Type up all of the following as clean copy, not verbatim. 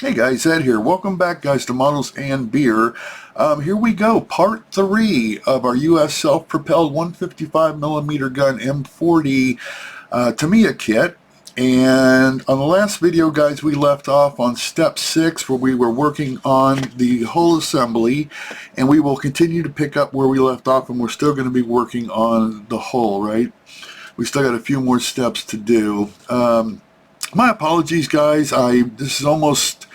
Hey guys, Ed here. Welcome back guys to Models and Beer. Here we go, part 3 of our US self-propelled 155mm gun M40 Tamiya kit. And on the last video guys, we left off on step 6 where we were working on the whole assembly, and we will continue to pick up where we left off, and we're still going to be working on the hull, right? We still got a few more steps to do. My apologies guys, this is almost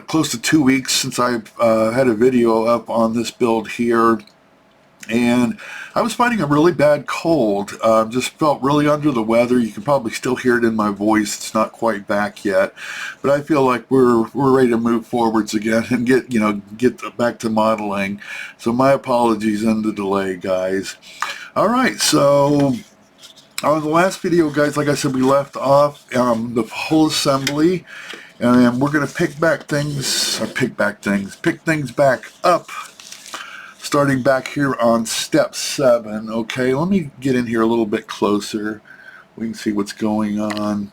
close to 2 weeks since I've had a video up on this build here, and I was fighting a really bad cold. Just felt really under the weather. You can probably still hear it in my voice. It's not quite back yet, but I feel like we're ready to move forwards again and get back to modeling. So my apologies on the delay, guys. All right, so on the last video, guys, like I said, we left off the whole assembly, and we're going to pick things back up, starting back here on step 7. Okay, let me get in here a little bit closer. We can see what's going on.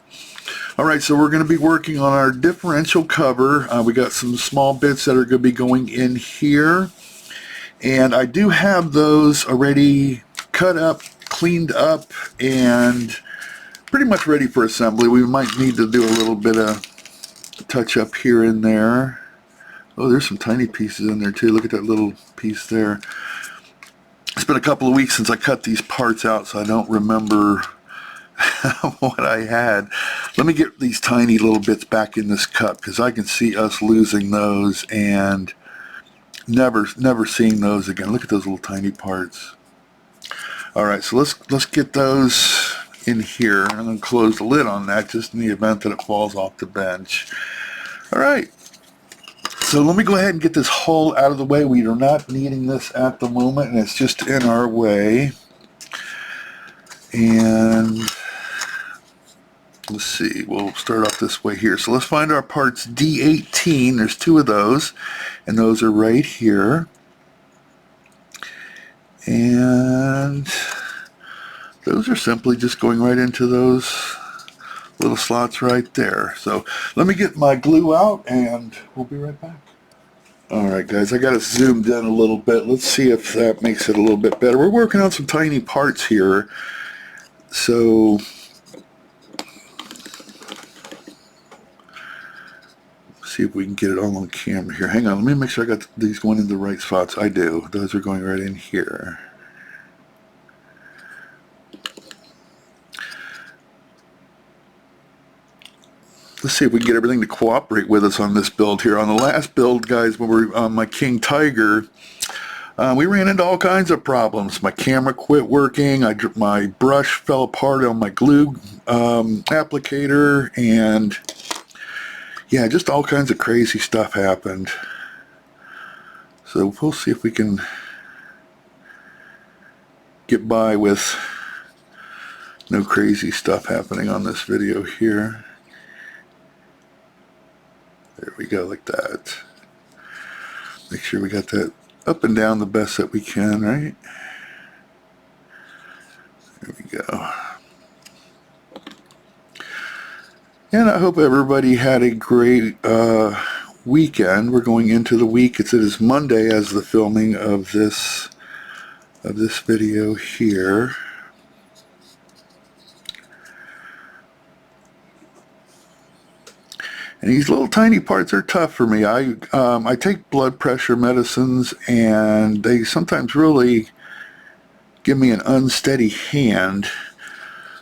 All right, so we're going to be working on our differential cover. We got some small bits that are going to be going in here, and I do have those already cut up, cleaned up, and pretty much ready for assembly. We might need to do a little bit of touch up here and there. Oh, there's some tiny pieces in there too. Look at that little piece there. It's been a couple of weeks since I cut these parts out, so I don't remember what I had. Let me get these tiny little bits back in this cup, because I can see us losing those and never seeing those again. Look at those little tiny parts. Alright, so let's get those in here. I'm going to close the lid on that just in the event that it falls off the bench. Alright, so let me go ahead and get this hull out of the way. We are not needing this at the moment, and it's just in our way. And let's see, we'll start off this way here. So let's find our parts D18. There's 2 of those, and those are right here. And those are simply just going right into those little slots right there. So let me get my glue out and we'll be right back. Alright guys, I got it zoomed in a little bit. Let's see if that makes it a little bit better. We're working on some tiny parts here. So see if we can get it all on camera here. Hang on, let me make sure I got these going in the right spots. I do. Those are going right in here. Let's see if we can get everything to cooperate with us on this build here. On the last build, guys, when we were on my King Tiger, we ran into all kinds of problems. My camera quit working, my brush fell apart on my glue applicator, and yeah, just all kinds of crazy stuff happened. So we'll see if we can get by with no crazy stuff happening on this video here. There we go, like that. Make sure we got that up and down the best that we can, right? There we go. And I hope everybody had a great weekend. We're going into the week. It is Monday as the filming of this video here. And these little tiny parts are tough for me. I take blood pressure medicines, and they sometimes really give me an unsteady hand.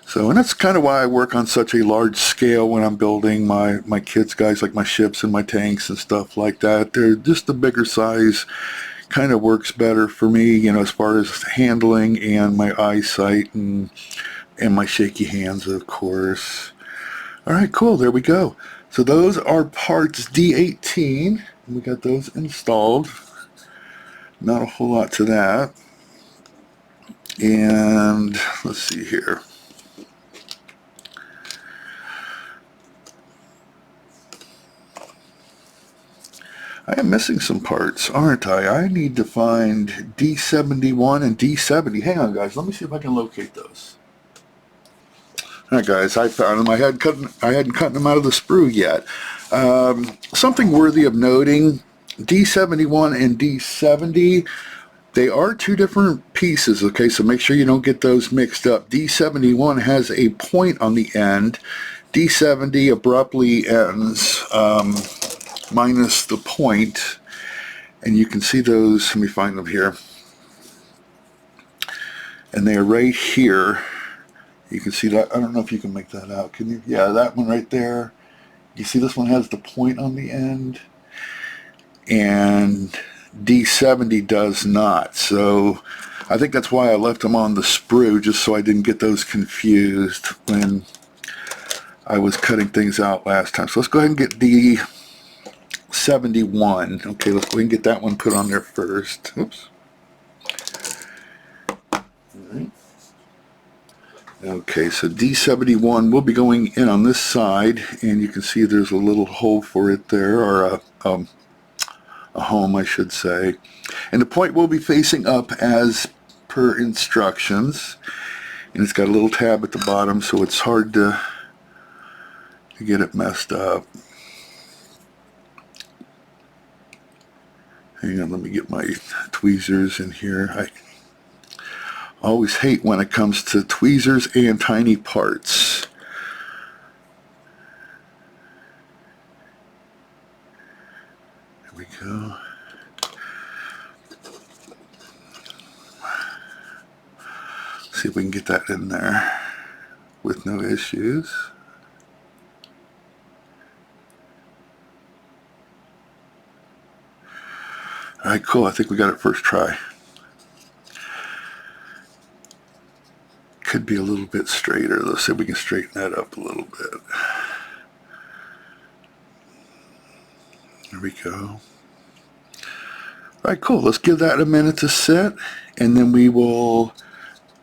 So, and that's kind of why I work on such a large scale when I'm building my kits, guys, like my ships and my tanks and stuff like that. They're just the bigger size kind of works better for me, you know, as far as handling and my eyesight and my shaky hands, of course. All right, cool. There we go. So those are parts D18. We got those installed. Not a whole lot to that. And let's see here. I am missing some parts, aren't I? I need to find D71 and D70. Hang on, guys. Let me see if I can locate those. Alright guys, I found them. I hadn't cut them out of the sprue yet. Something worthy of noting, D71 and D70, they are two different pieces, okay, so make sure you don't get those mixed up. D71 has a point on the end. D70 abruptly ends minus the point, and you can see those. Let me find them here. And they are right here. You can see that. I don't know if you can make that out. Can you? Yeah, that one right there. You see this one has the point on the end, and D70 does not. So I think that's why I left them on the sprue, just so I didn't get those confused when I was cutting things out last time. So let's go ahead and get D71. Okay, let's go ahead and get that one put on there first. Oops. All right. Okay, so D71 will be going in on this side, and you can see there's a little hole for it there, or a home, I should say. And the point will be facing up as per instructions, and it's got a little tab at the bottom, so it's hard to get it messed up. Hang on, let me get my tweezers in here. I always hate when it comes to tweezers and tiny parts. There we go. See if we can get that in there with no issues. Alright, cool. I think we got it first try. Could be a little bit straighter. Let's see if we can straighten that up a little bit. There we go. Alright, cool. Let's give that a minute to sit, and then we will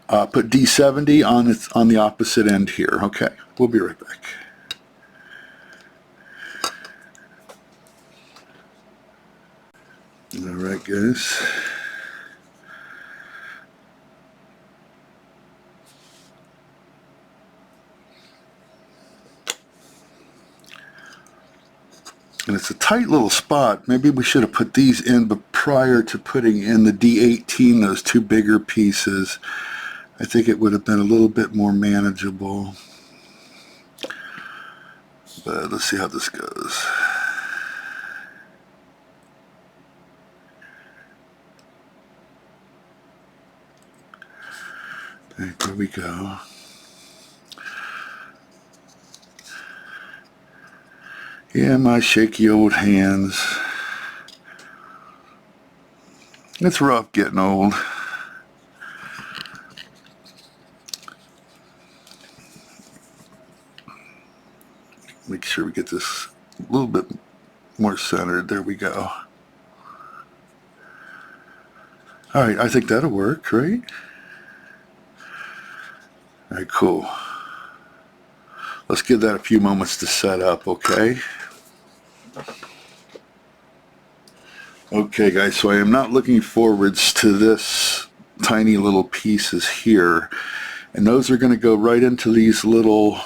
put D70 on the opposite end here. Okay, we'll be right back. Alright guys. And it's a tight little spot. Maybe we should have put these in, but prior to putting in the D18, those two bigger pieces, I think it would have been a little bit more manageable. But let's see how this goes. There we go. Yeah, my shaky old hands. It's rough getting old. Make sure we get this a little bit more centered. There we go. Alright, I think that'll work, right? Alright, cool. Let's give that a few moments to set up, okay? Okay guys, so I am not looking forwards to this tiny little pieces here, and those are going to go right into these little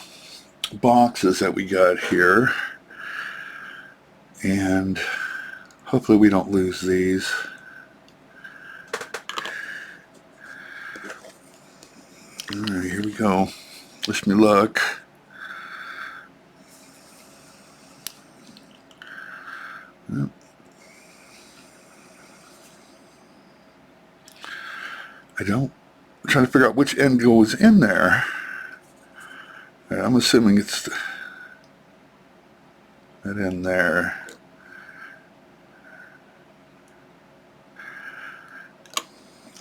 boxes that we got here, and hopefully we don't lose these. Alright, here we go. Wish me luck. Yep. I'm trying to figure out which end goes in there. I'm assuming it's that end there.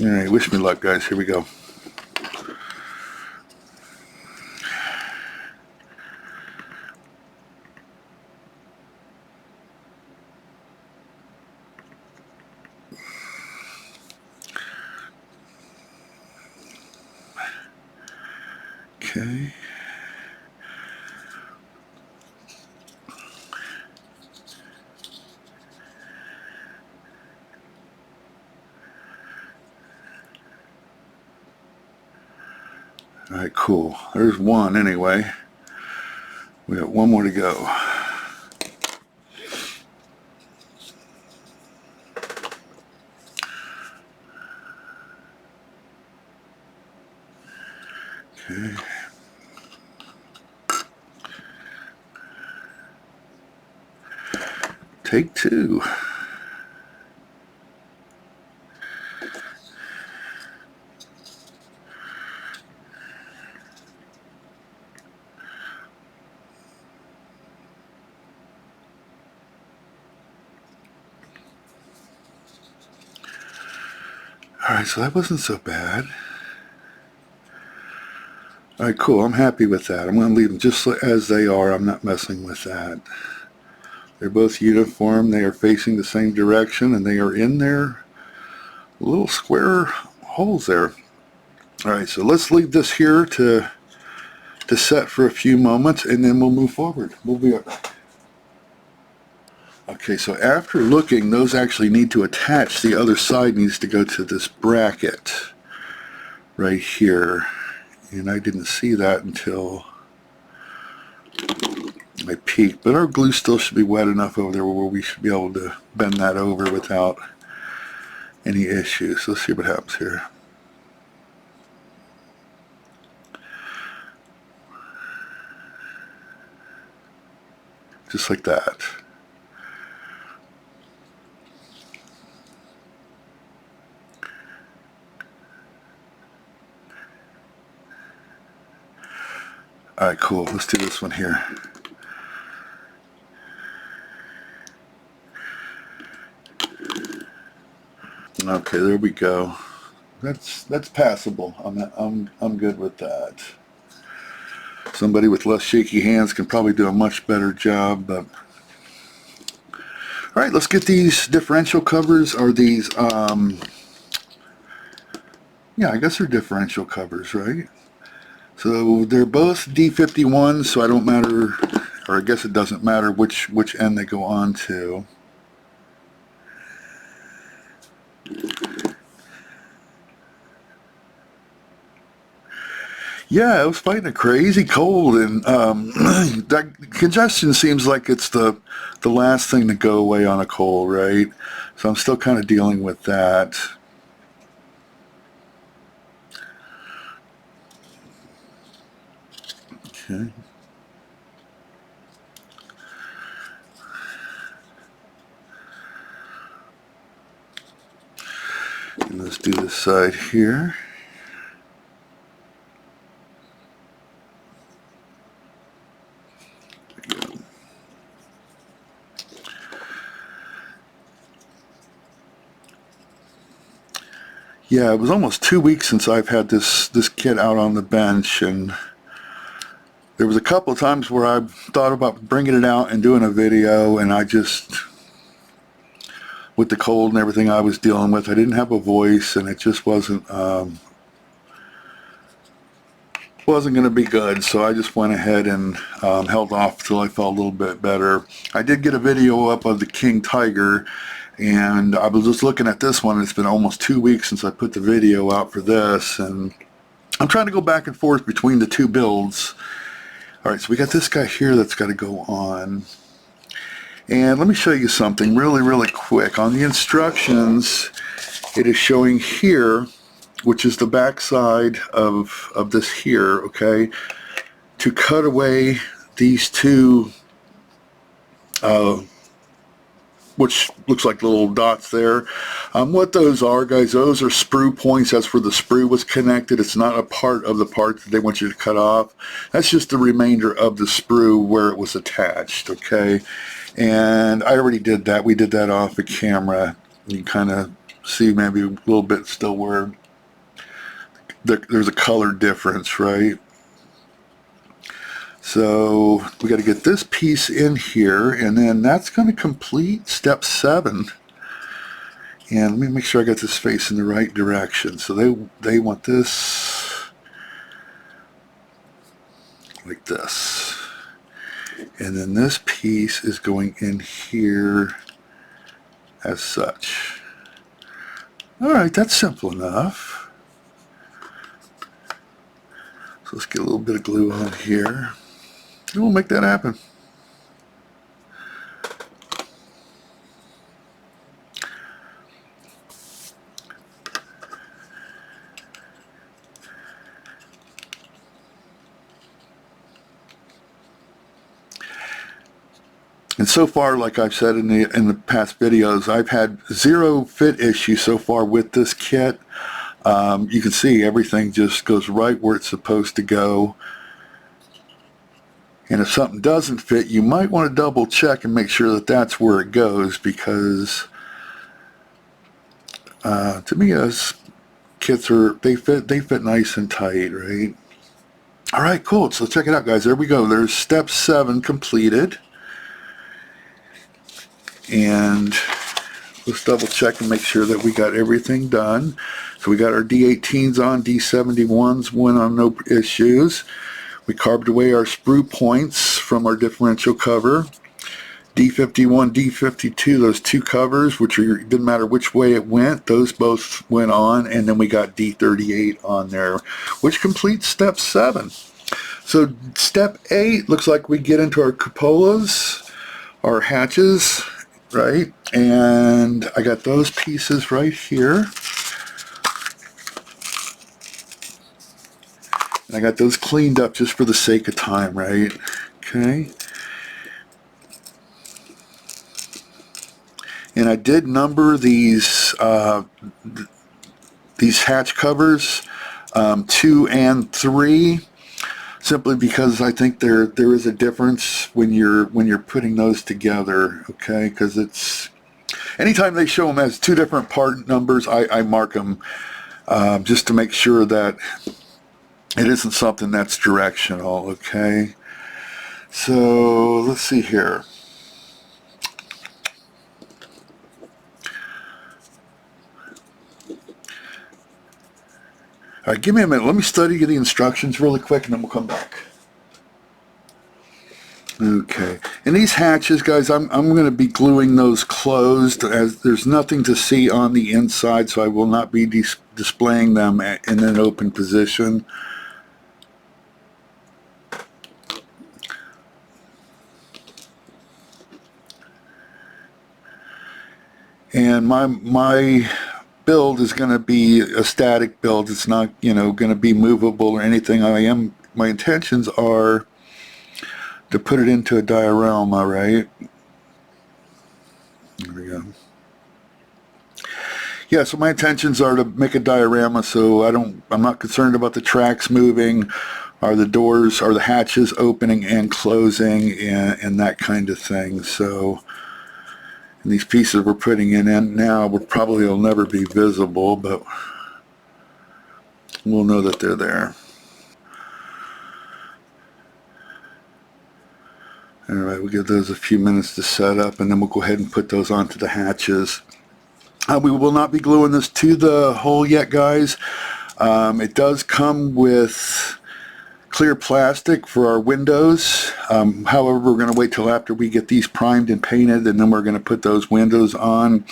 Alright, wish me luck guys, here we go. Okay. Alright, cool. There's one anyway. We got one more to go. Okay. Take two. Alright, so that wasn't so bad. Alright, cool. I'm happy with that. I'm going to leave them just as they are. I'm not messing with that. They're both uniform. They are facing the same direction, and they are in their little square holes there. Alright, so let's leave this here to set for a few moments, and then we'll move forward. We'll be right back. Okay, so after looking, those actually need to attach. The other side needs to go to this bracket right here. And I didn't see that until I peeked. But our glue still should be wet enough over there where we should be able to bend that over without any issues. Let's see what happens here. Just like that. Alright, cool. Let's do this one here. Okay, there we go. That's passable. I'm good with that. Somebody with less shaky hands can probably do a much better job, but alright, let's get these differential covers. Are these yeah, I guess they're differential covers, right? So they're both D51, so I don't matter, or I guess it doesn't matter which end they go on to. Yeah, I was fighting a crazy cold, and that congestion seems like it's the last thing to go away on a cold, right? So I'm still kind of dealing with that. Okay. And let's do this side here. Yeah, it was almost 2 weeks since I've had this kit out on the bench, and there was a couple of times where I thought about bringing it out and doing a video, and I just, with the cold and everything I was dealing with, I didn't have a voice, and it just wasn't going to be good, so I just went ahead and held off till I felt a little bit better. I did get a video up of the King Tiger, and I was just looking at this one. It's been almost 2 weeks since I put the video out for this, and I'm trying to go back and forth between the two builds. Alright, so we got this guy here that's got to go on. And let me show you something really quick. On the instructions, it is showing here, which is the back side of this here, okay, to cut away these two which looks like little dots there. What those are, guys, those are sprue points. That's where the sprue was connected. It's not a part of the part that they want you to cut off. That's just the remainder of the sprue where it was attached, okay? And I already did that. We did that off the camera. You can kind of see maybe a little bit still where there's a color difference, right? So we got to get this piece in here, and then that's going to complete step 7. And let me make sure I got this face in the right direction. So they want this like this, and then this piece is going in here as such. All right, that's simple enough. So let's get a little bit of glue on here, and we'll make that happen. And so far, like I've said in the past videos, I've had zero fit issues so far with this kit. You can see everything just goes right where it's supposed to go. And if something doesn't fit, you might want to double check and make sure that that's where it goes, because Tamiya's kits they fit nice and tight, right? All right, cool. So check it out, guys. There we go. There's step 7 completed. And let's double check and make sure that we got everything done. So we got our D18s on, D71s went on, no issues. We carved away our sprue points from our differential cover. D51, D52, those two covers, which didn't matter which way it went, those both went on, and then we got D38 on there, which completes step 7. So step 8 looks like we get into our cupolas, our hatches, right? And I got those pieces right here. And I got those cleaned up just for the sake of time, right? Okay. And I did number these hatch covers 2 and 3, simply because I think there is a difference when you're putting those together. Okay, because it's anytime they show them as 2 different part numbers, I mark them just to make sure that it isn't something that's directional. Okay, so let's see here. All right, give me a minute. Let me study the instructions really quick, and then we'll come back. Okay, and these hatches, guys, I'm going to be gluing those closed, as there's nothing to see on the inside, so I will not be displaying them in an open position. And my build is going to be a static build. It's not, going to be movable or anything. My intentions are to put it into a diorama, right? There we go. Yeah, so my intentions are to make a diorama, so I'm not concerned about the tracks moving, or the doors or the hatches opening and closing, and that kind of thing. So, and these pieces we're putting in now will never be visible, but we'll know that they're there. Alright, we'll give those a few minutes to set up, and then we'll go ahead and put those onto the hatches. We will not be gluing this to the hole yet, guys. It does come with clear plastic for our windows. However, we're going to wait till after we get these primed and painted, and then we're going to put those windows on,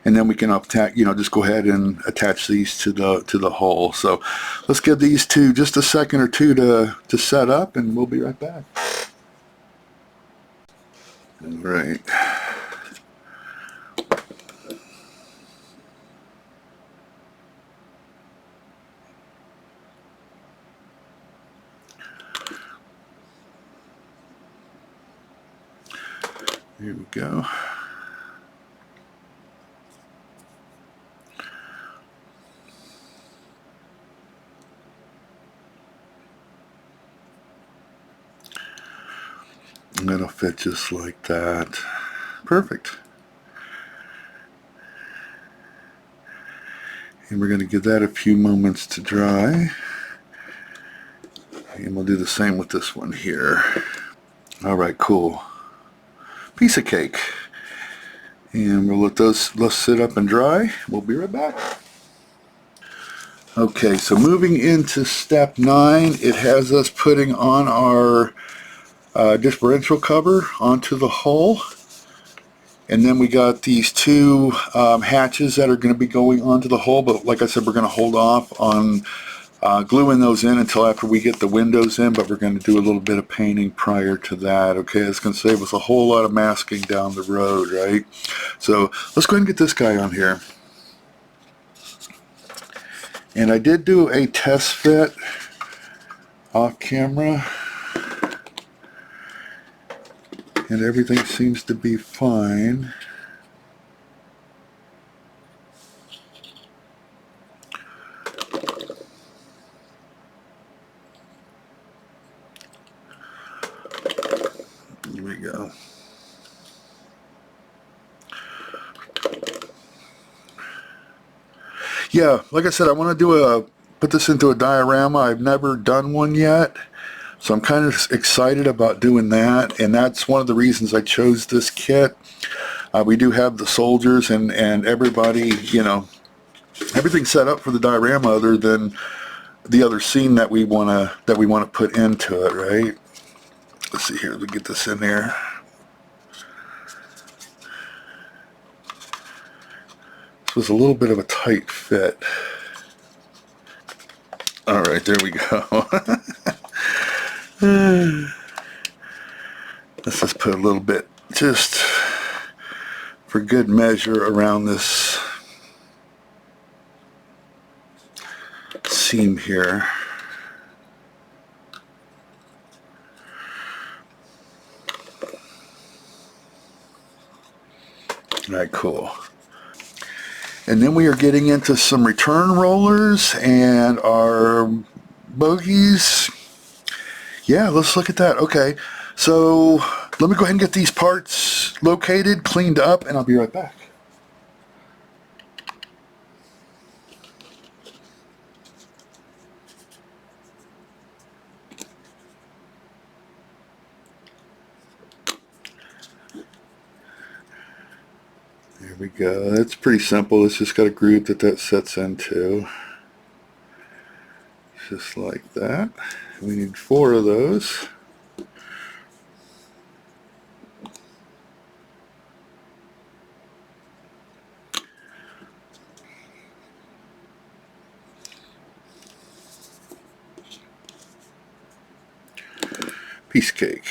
and then we can just go ahead and attach these to the hole. So let's give these two just a second or two to set up, and we'll be right back. All right. Here we go. And it'll fit just like that. Perfect. And we're going to give that a few moments to dry. And we'll do the same with this one here. Alright, cool. Piece of cake. And we'll let those sit up and dry. We'll be right back. Okay, so moving into step 9, it has us putting on our differential cover onto the hull. And then we got these two hatches that are going to be going onto the hull, but like I said, we're going to hold off on gluing those in until after we get the windows in, but we're going to do a little bit of painting prior to that. Okay, it's going to save us a whole lot of masking down the road, right? So let's go ahead and get this guy on here. And I did do a test fit off camera, and everything seems to be fine. Here we go. Yeah, like I said, I want to put this into a diorama. I've never done one yet, so I'm kind of excited about doing that, and that's one of the reasons I chose this kit. We do have the soldiers and everybody, you know, everything set up for the diorama other than the other scene that we want to put into it, right? Let's see here, let me get this in there. This was a little bit of a tight fit. All right, there we go. Let's just put a little bit, just for good measure, around this seam here. All right, cool. And then we are getting into some return rollers and our bogeys. Yeah, let's look at that. Okay, so let me go ahead and get these parts located, cleaned up, and I'll be right back. There we go. That's pretty simple. It's just got a groove that sets into. Just like that. We need 4 of those. Piece cake.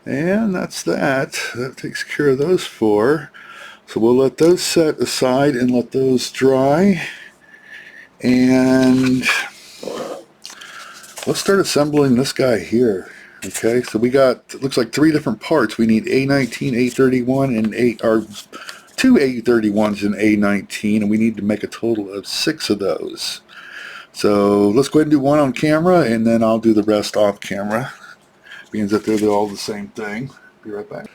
And that's that. That takes care of those 4. So we'll let those set aside and let those dry. And let's start assembling this guy here. Okay, so we got, it looks like 3 different parts. We need A19, A31, and 2 A31s and A19, and we need to make a total of 6 of those. So let's go ahead and do one on camera, and then I'll do the rest off camera, being that they're all the same thing. Be right back.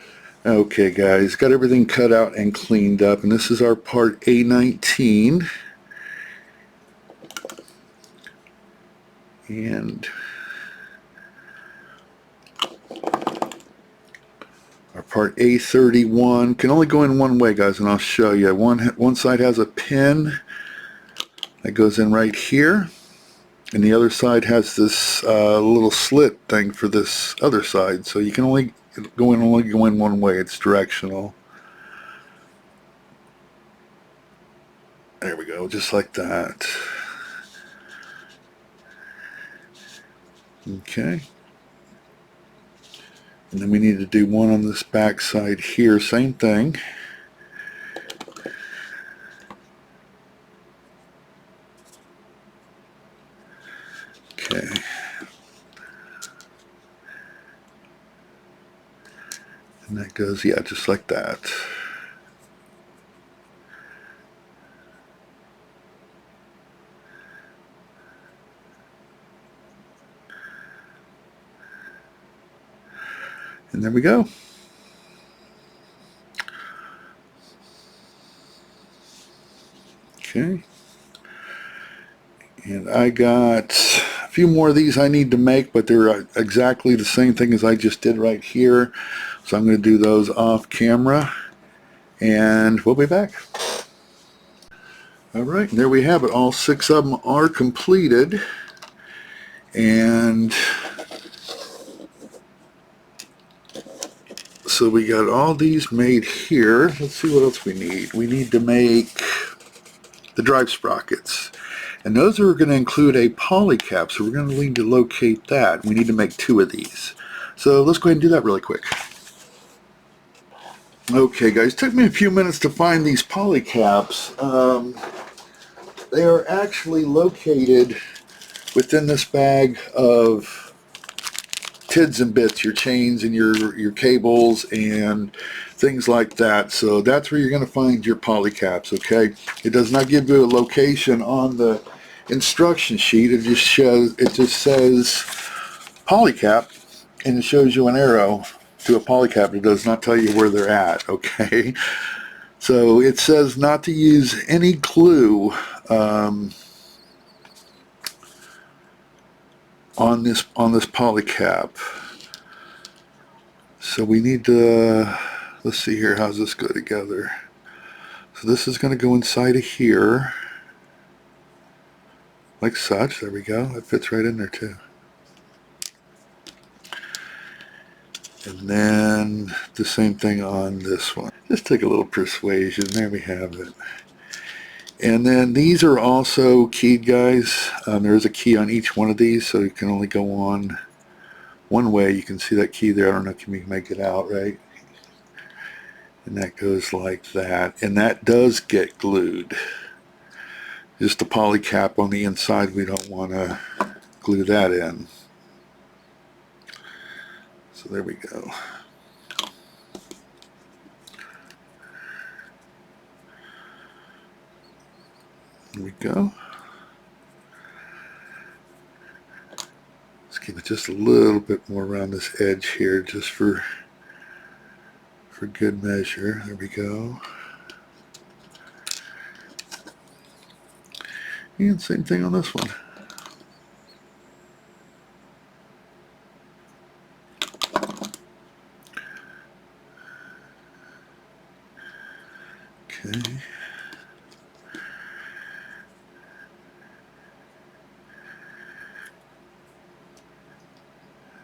Okay guys, got everything cut out and cleaned up, and this is our part A19. And our part A31 can only go in one way, guys, and I'll show you. One side has a pin that goes in right here, and the other side has this little slit thing for this other side, so you can only go in one way. It's directional. There we go, just like that. Okay, and then we need to do one on this back side here, same thing. Okay, and that goes, yeah, just like that. And there we go. Okay. And I got a few more of these I need to make, but they're exactly the same thing as I just did right here. So I'm going to do those off camera, and we'll be back. All right, and there we have it. All 6 of them are completed. And so we got all these made here. Let's see what else we need. We need to make the drive sprockets. And those are going to include a poly cap, so we're going to need to locate that. We need to make 2 of these. So let's go ahead and do that really quick. Okay guys, took me a few minutes to find these poly caps. They are actually located within this bag of tids and bits, your chains and your cables and things like that. So that's where you're going to find your poly caps, okay? It does not give you a location on the instruction sheet. It just says poly cap, and it shows you an arrow to a poly cap. It does not tell you where they're at, okay? So it says not to use any glue on this poly cap. So we need to, let's see here, how's this go together? So this is going to go inside of here, like such. There we go. It fits right in there too. And then the same thing on this one. Just take a little persuasion. There we have it. And then these are also keyed, guys. There is a key on each one of these, so you can only go on one way. You can see that key there. I don't know if you can make it out, right? And that goes like that. And that does get glued. Just the poly cap on the inside, we don't want to glue that in. So there we go. There we go. Let's keep it just a little bit more around this edge here, just for good measure. There we go. And same thing on this one. Okay.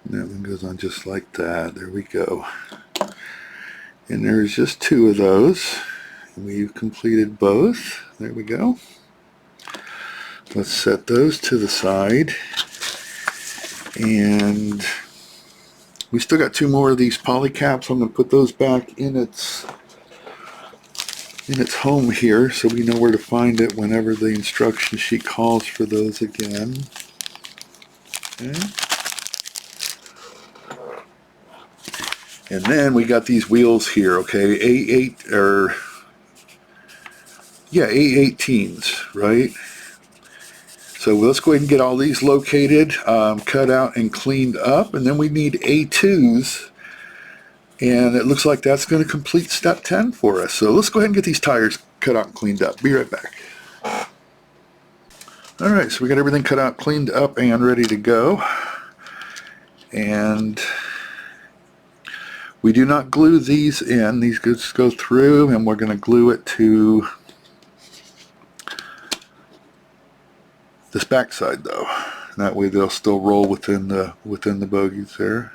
And that one goes on just like that. There we go. And there's just 2 of those. And we've completed both. There we go. Let's set those to the side. And we still got 2 more of these poly caps. I'm going to put those back in its home here, so we know where to find it whenever the instruction sheet calls for those again. Okay. And then we got these wheels here, okay, A8 or yeah, A18s, right? So let's go ahead and get all these located, cut out and cleaned up, and then we need A2s, and it looks like that's going to complete step 10 for us. So let's go ahead and get these tires cut out and cleaned up. Be right back. Alright, so we got everything cut out, cleaned up, and ready to go. And we do not glue these in. These just go through, and we're going to glue it to this back side though. That way they'll still roll within the bogies there.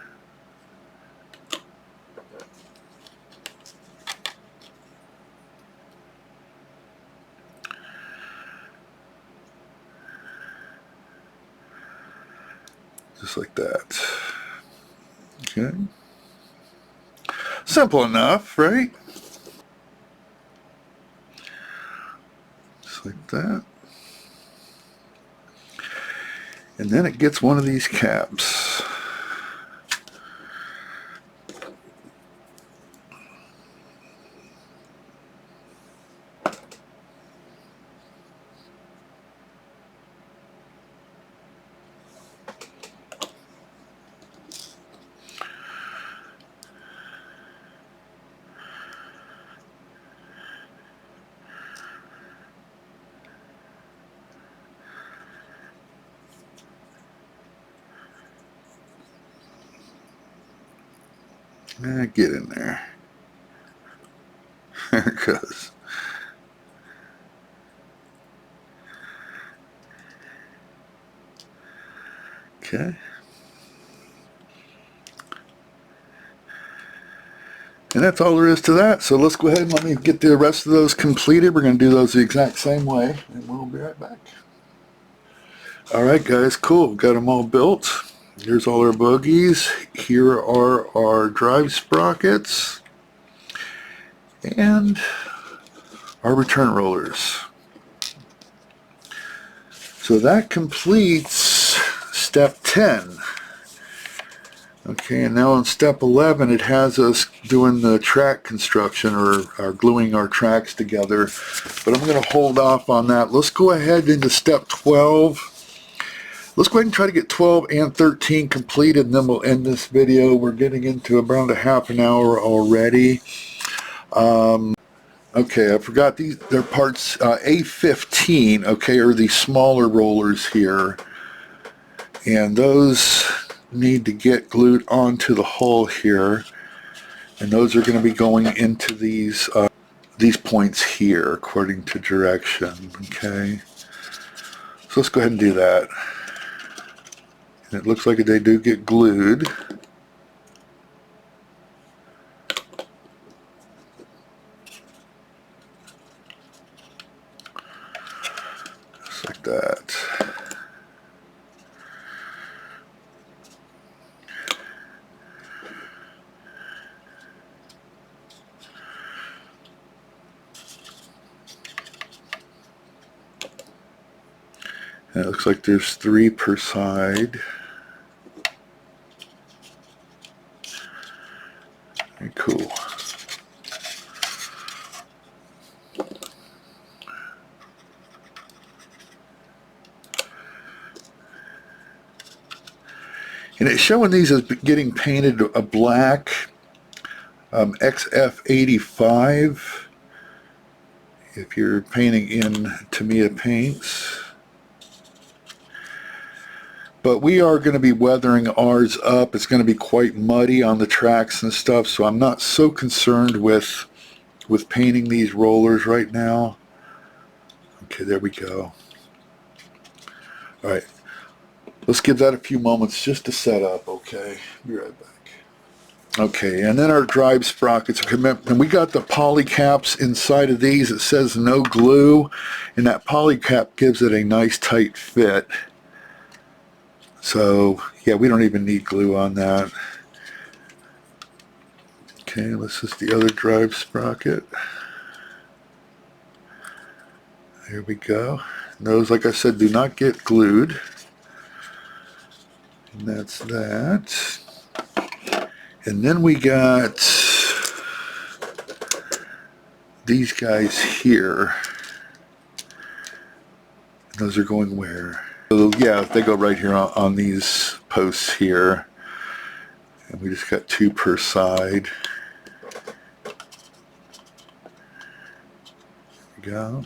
Just like that. Okay. Simple enough, right? Just like that. And then it gets one of these caps. Get in there. There it goes. Okay. And that's all there is to that. So let's go ahead and let me get the rest of those completed. We're going to do those the exact same way, and we'll be right back. Alright guys, cool. Got them all built. Here's all our bogeys. Here are our drive sprockets and our return rollers. So that completes step 10. Okay, and now on step 11 it has us doing the track construction, or gluing our tracks together. But I'm going to hold off on that. Let's go ahead into step 12. Let's go ahead and try to get 12 and 13 completed, and then we'll end this video. We're getting into around a half an hour already. Okay, I forgot these. They're parts A15, okay, are these smaller rollers here. And those need to get glued onto the hull here. And those are going to be going into these points here, according to direction, okay. So let's go ahead and do that. And it looks like they do get glued. Just like that. And it looks like there's 3 per side. Very cool. And it's showing these as getting painted a black XF85 if you're painting in Tamiya paints. But we are going to be weathering ours up. It's going to be quite muddy on the tracks and stuff, so I'm not so concerned with painting these rollers right now. Okay, there we go. Alright, let's give that a few moments just to set up, okay? Be right back. Okay, and then our drive sprockets. And we got the poly caps inside of these. It says no glue, and that poly cap gives it a nice tight fit. So, yeah, we don't even need glue on that. Okay, this is the other drive sprocket. There we go. And those, like I said, do not get glued. And that's that. And then we got these guys here. Those are going where? So, yeah, they go right here on these posts here. And we just got 2 per side. There we go.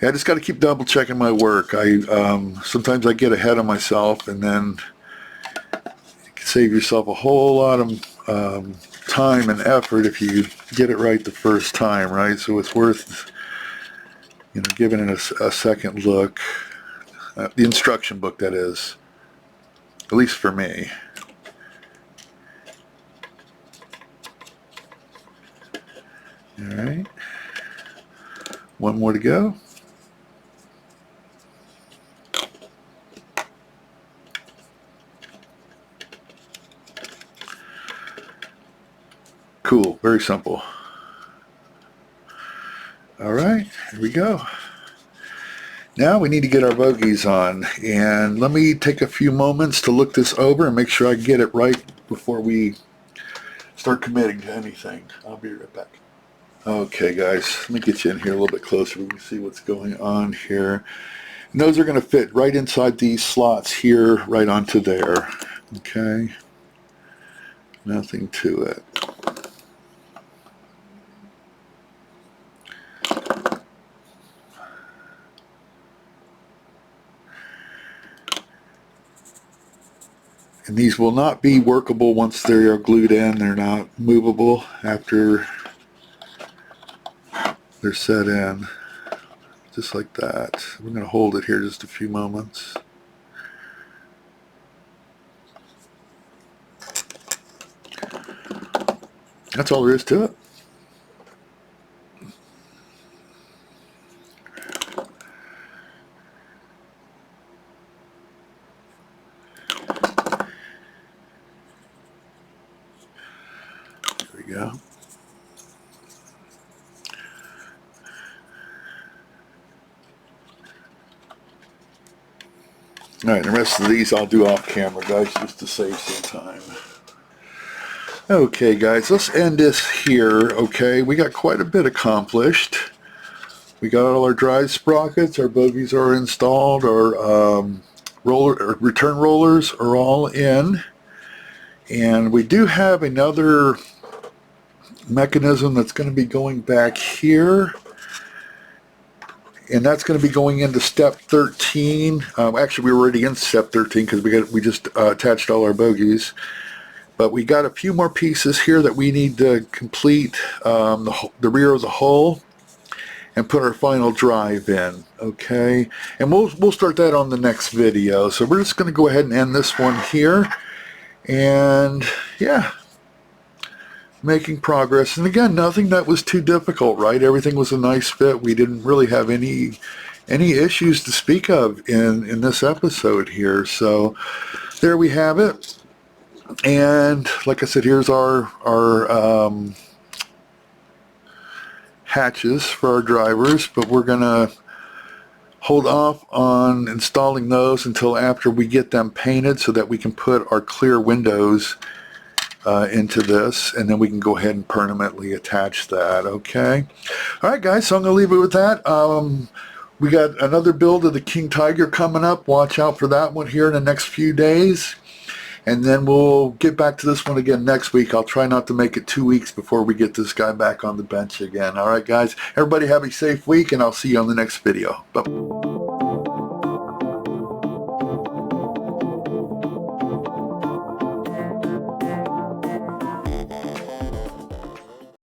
Yeah, I just got to keep double checking my work. Sometimes I get ahead of myself, and then you can save yourself a whole lot of time and effort if you get it right the first time, right? So it's worth, you know, giving it a second look. The instruction book, that is, at least for me. All right, one more to go. Cool, very simple. All right, here we go. Now we need to get our bogeys on, and let me take a few moments to look this over and make sure I get it right before we start committing to anything. I'll be right back. Okay guys, let me get you in here a little bit closer. We can see what's going on here. And those are going to fit right inside these slots here, right onto there. Okay, nothing to it. And these will not be workable once they are glued in. They're not movable after they're set in. Just like that. We're going to hold it here just a few moments. That's all there is to it. There we go. Alright, the rest of these I'll do off camera, guys, just to save some time. Okay, guys, let's end this here, okay? We got quite a bit accomplished. We got all our drive sprockets, our bogies are installed, our return rollers are all in. And we do have another mechanism that's going to be going back here. And that's going to be going into step 13. Actually, we were already in step 13 because we just attached all our bogies. But we got a few more pieces here that we need to complete the rear of the hull and put our final drive in. Okay, and we'll start that on the next video. So we're just going to go ahead and end this one here. And yeah, making progress. And again, nothing that was too difficult, right? Everything was a nice fit. We didn't really have any issues to speak of in this episode here. So there we have it. And like I said, here's our hatches for our drivers, but we're gonna hold off on installing those until after we get them painted so that we can put our clear windows into this, and then we can go ahead and permanently attach that. Okay, all right, guys, so I'm gonna leave it with that. We got another build of the King Tiger coming up. Watch out for that one here in the next few days, and then we'll get back to this one again next week. I'll try not to make it 2 weeks before we get this guy back on the bench again. All right, guys, everybody have a safe week, and I'll see you on the next video. Bye.